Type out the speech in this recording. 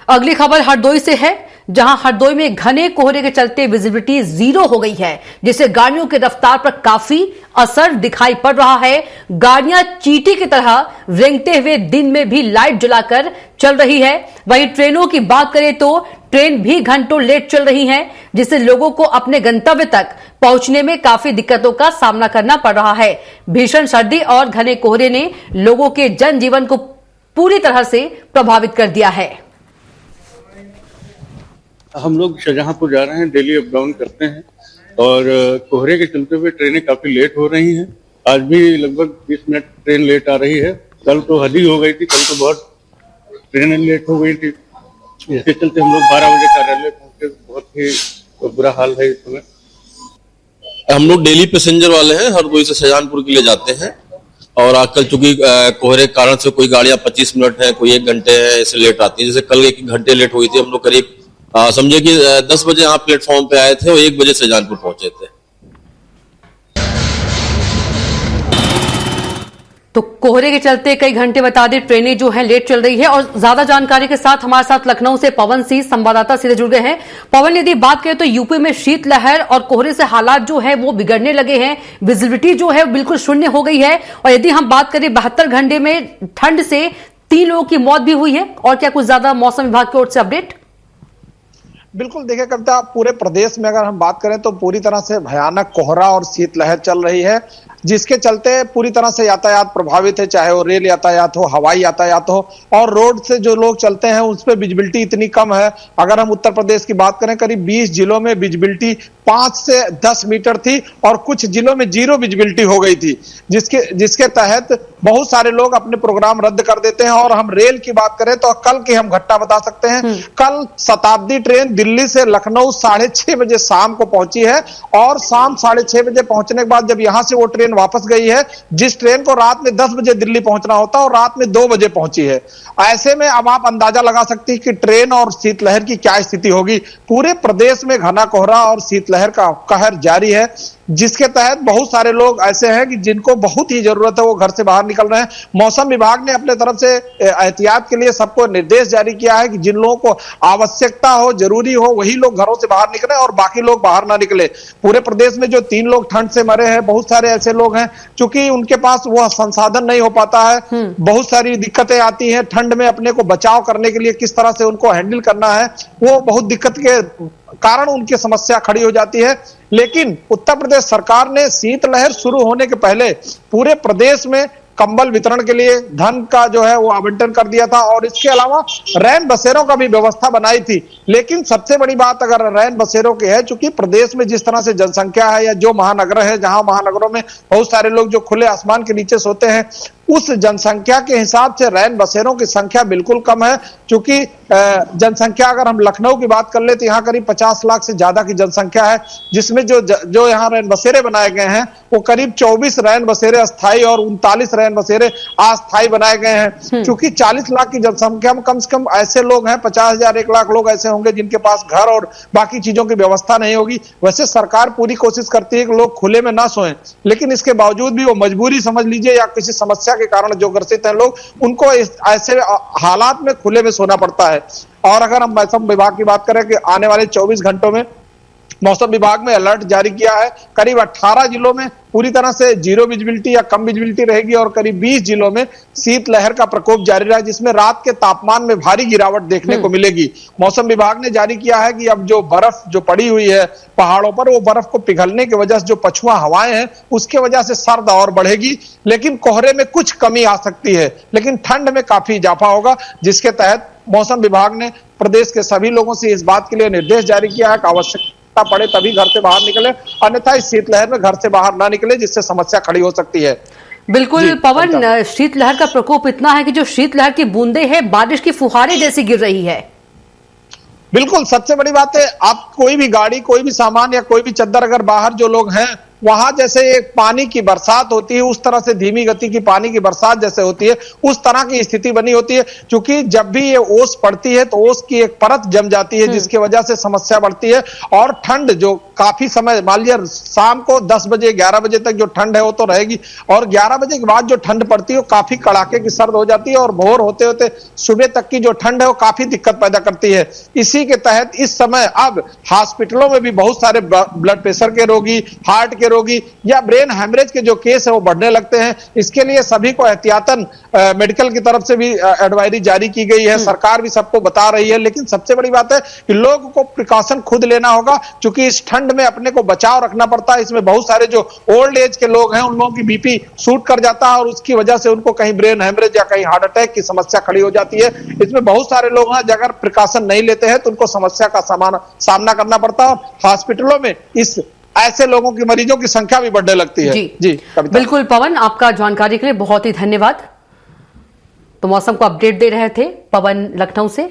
अगली खबर हरदोई से है, जहां हरदोई में घने कोहरे के चलते विजिबिलिटी 0 हो गई है, जिससे गाड़ियों की रफ्तार पर काफी असर दिखाई पड़ रहा है। गाड़ियां चींटी की तरह रेंगते हुए दिन में भी लाइट जलाकर चल रही है। वहीं ट्रेनों की बात करें तो ट्रेन भी घंटों लेट चल रही है, जिससे लोगों को अपने गंतव्य तक पहुंचने में काफी दिक्कतों का सामना करना पड़ रहा है। भीषण सर्दी और घने कोहरे ने लोगों के जनजीवन को पूरी तरह से प्रभावित कर दिया है। हम लोग शाहजहांपुर जा रहे हैं, डेली अप डाउन करते हैं और कोहरे के चलते हुए ट्रेनें काफी लेट हो रही हैं। आज भी लगभग 20 मिनट ट्रेन लेट आ रही है। कल तो हद ही हो गई थी, कल तो बहुत ट्रेनें लेट हो गई थी। इसके चलते हम लोग 12 बजे कार्यालय पहुंचे। बहुत ही बुरा हाल है इस समय। हम लोग डेली पैसेंजर वाले हैं, हरदोई से शाहजहांपुर के लिए जाते हैं और आजकल चूंकि कोहरे के कारण से कोई गाड़ियां 25 मिनट है, कोई 1 घंटे है, ऐसे लेट आती है। जैसे कल 1 घंटे लेट हुई थी। हम लोग करीब समझे कि 10 बजे यहाँ प्लेटफॉर्म पे आए थे और 1 बजे शाहजहांपुर पहुंचे थे। तो कोहरे के चलते कई घंटे बता दें ट्रेनें जो हैं लेट चल रही है। और ज्यादा जानकारी के साथ हमारे साथ लखनऊ से पवन सिंह संवाददाता सीधे जुड़ गए हैं। पवन, यदि बात करें तो यूपी में शीतलहर और कोहरे से हालात जो है वो बिगड़ने लगे हैं, विजिबिलिटी जो है बिल्कुल शून्य हो गई है। और यदि हम बात करें 72 घंटे में ठंड से 3 लोगों की मौत भी हुई है। और क्या कुछ ज्यादा मौसम विभाग की ओर से अपडेट? बिल्कुल, देखिए कविता, पूरे प्रदेश में अगर हम बात करें तो पूरी तरह से भयानक कोहरा और शीतलहर चल रही है, जिसके चलते पूरी तरह से यातायात प्रभावित है, चाहे वो रेल यातायात हो, हवाई यातायात हो, और रोड से जो लोग चलते हैं उस पर विजिबिलिटी इतनी कम है। अगर हम उत्तर प्रदेश की बात करें, करीब 20 जिलों में विजिबिलिटी 5 से 10 मीटर थी और कुछ जिलों में 0 विजिबिलिटी हो गई थी, जिसके तहत बहुत सारे लोग अपने प्रोग्राम रद्द कर देते हैं। और हम रेल की बात करें तो कल की हम घटना बता सकते हैं। कल शताब्दी ट्रेन दिल्ली से लखनऊ 6:30 बजे शाम को पहुंची है और शाम 6:30 बजे पहुंचने के बाद जब यहां से वो ट्रेन वापस गई है, जिस ट्रेन को रात में 10 बजे दिल्ली पहुंचना होता और रात में 2 बजे पहुंची है। ऐसे में अब आप अंदाजा लगा सकती हैं कि ट्रेन और शीतलहर की क्या स्थिति होगी। पूरे प्रदेश में घना कोहरा और शीतलहर का कहर जारी है, जिसके तहत बहुत सारे लोग ऐसे हैं कि जिनको बहुत ही जरूरत है वो घर से बाहर निकल रहे हैं। मौसम विभाग ने अपने तरफ से एहतियात के लिए सबको निर्देश जारी किया है कि जिन लोगों को आवश्यकता हो, जरूरी हो, वही लोग घरों से बाहर निकले और बाकी लोग बाहर ना निकले। पूरे प्रदेश में जो 3 लोग ठंड से मरे हैं, बहुत सारे ऐसे लोग हैं चूंकि उनके पास वो संसाधन नहीं हो पाता है, बहुत सारी दिक्कतें आती हैं। ठंड में अपने को बचाव करने के लिए किस तरह से उनको हैंडल करना है, वो बहुत दिक्कत के कारण उनकी समस्या खड़ी हो जाती है। लेकिन उत्तर प्रदेश सरकार ने शीतलहर शुरू होने के पहले पूरे प्रदेश में कंबल वितरण के लिए धन का जो है वो आवंटन कर दिया था और इसके अलावा रैन बसेरों का भी व्यवस्था बनाई थी। लेकिन सबसे बड़ी बात अगर रैन बसेरों की है, चूंकि प्रदेश में जिस तरह से जनसंख्या है या जो महानगर है, जहां महानगरों में बहुत सारे लोग जो खुले आसमान के नीचे सोते हैं, उस जनसंख्या के हिसाब से रैन बसेरों की संख्या बिल्कुल कम है। क्योंकि जनसंख्या अगर हम लखनऊ की बात कर ले तो यहाँ करीब 50 लाख से ज्यादा की जनसंख्या है, जिसमें जो यहाँ रैन बसेरे बनाए गए हैं वो करीब 24 रैन बसेरे अस्थायी और 39 रैन बसेरे अस्थायी बनाए गए हैं। क्योंकि 40 लाख की जनसंख्या में कम से कम ऐसे लोग हैं, 50,000 1 लाख लोग ऐसे होंगे जिनके पास घर और बाकी चीजों की व्यवस्था नहीं होगी। वैसे सरकार पूरी कोशिश करती है कि लोग खुले में ना सोएं, लेकिन इसके बावजूद भी वो मजबूरी समझ लीजिए या किसी समस्या के कारण जो ग्रसित हैं लोग, उनको ऐसे हालात में खुले में सोना पड़ता है। और अगर हम मौसम विभाग की बात करें कि आने वाले 24 घंटों में मौसम विभाग में अलर्ट जारी किया है। करीब 18 जिलों में पूरी तरह से 0 विजिबिलिटी या कम विजिबिलिटी रहेगी और करीब 20 जिलों में शीतलहर का प्रकोप जारी रहा, जिसमें रात के तापमान में भारी गिरावट देखने को मिलेगी। मौसम विभाग ने जारी किया है कि अब जो बर्फ जो पड़ी हुई है पहाड़ों पर, वो बर्फ को पिघलने की वजह से जो पछुआ हवाएं हैं उसके वजह से सर्द और बढ़ेगी। लेकिन कोहरे में कुछ कमी आ सकती है, लेकिन ठंड में काफी इजाफा होगा, जिसके तहत मौसम विभाग ने प्रदेश के सभी लोगों से इस बात के लिए निर्देश जारी किया है कि आवश्यकता पड़े तभी घर से बाहर निकले, अन्यथा इस शीतलहर में घर से बाहर ना निकले, जिससे समस्या खड़ी हो सकती है। बिल्कुल पवन, शीतलहर का प्रकोप इतना है कि जो शीतलहर की बूंदे हैं बारिश की फुहारें जैसी गिर रही है। बिल्कुल, सबसे बड़ी बात है, आप कोई भी गाड़ी, कोई भी सामान या कोई भी चद्दर अगर बाहर जो लोग हैं वहां जैसे एक पानी की बरसात होती है, उस तरह से धीमी गति की पानी की बरसात जैसे होती है, उस तरह की स्थिति बनी होती है। क्योंकि जब भी ये ओस पड़ती है तो ओस की एक परत जम जाती है, जिसकी वजह से समस्या बढ़ती है। और ठंड जो काफी समय, मान लिया शाम को 10 बजे 11 बजे तक जो ठंड है वो तो रहेगी, और 11 बजे के बाद जो ठंड पड़ती है वो काफी कड़ाके की सर्द हो जाती है, और भोर होते होते सुबह तक की जो ठंड है वो काफी दिक्कत पैदा करती है। इसी के तहत इस समय अब हॉस्पिटलों में भी बहुत सारे ब्लड प्रेशर के रोगी, हार्ट के रोगी या ब्रेन हेमरेज के जो केस है वो बढ़ने लगते हैं। इसके लिए सभी को एहतियातन मेडिकल की तरफ से भी एडवाइजरी जारी की गई है, सरकार भी सबको बता रही है। लेकिन सबसे बड़ी बात है कि लोगों को प्रिकॉशन खुद लेना होगा, क्योंकि इस ठंड में अपने को बचाव रखना पड़ता है। इसमें बहुत सारे जो ओल्ड एज के लोग हैं उन लोगों की बीपी शूट कर जाता है, और उसकी वजह से उनको कहीं ब्रेन हेमरेज या कहीं हार्ट अटैक की समस्या खड़ी हो जाती है। इसमें बहुत सारे लोग हैं अगर प्रिकॉशन नहीं लेते हैं तो उनको समस्या का सामना करना पड़ता है। हॉस्पिटलों में इस ऐसे लोगों की, मरीजों की संख्या भी बढ़ने लगती है। जी कविता। बिल्कुल पवन, आपका जानकारी के लिए बहुत ही धन्यवाद। तो मौसम को अपडेट दे रहे थे पवन लखनऊ से।